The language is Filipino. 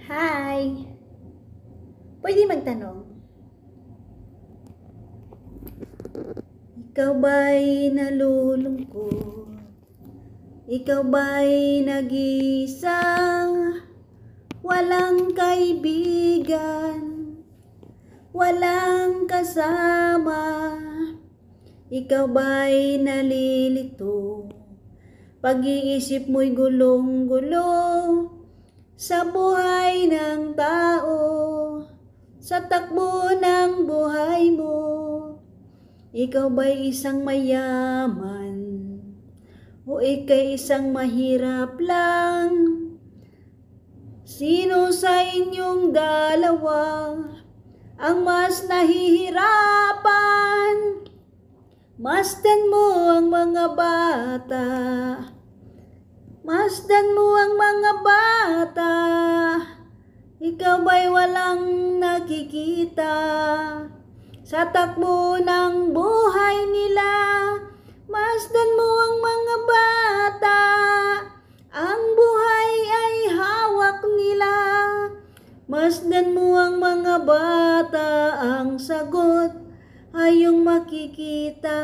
Hi! Pwede magtanong? Ikaw ba'y nalulungkot? Ikaw ba'y nag-iisa? Walang kaibigan, walang kasama. Ikaw ba'y nalilito? Pag-iisip mo'y gulong-gulo sa buhay ng tao, sa takbo ng buhay mo. Ikaw ba'y isang mayaman o ika'y isang mahirap lang? Sino sa inyong dalawa ang mas nahihirapan? Masdan mo ang mga bata, masdan mo ang mga bata. Ikaw ba'y walang nakikita sa takbo ng buhay nila? Masdan mo ang mga bata, ang buhay ay hawak nila. Masdan mo ang mga bata, ang sagot ay iyong makikita.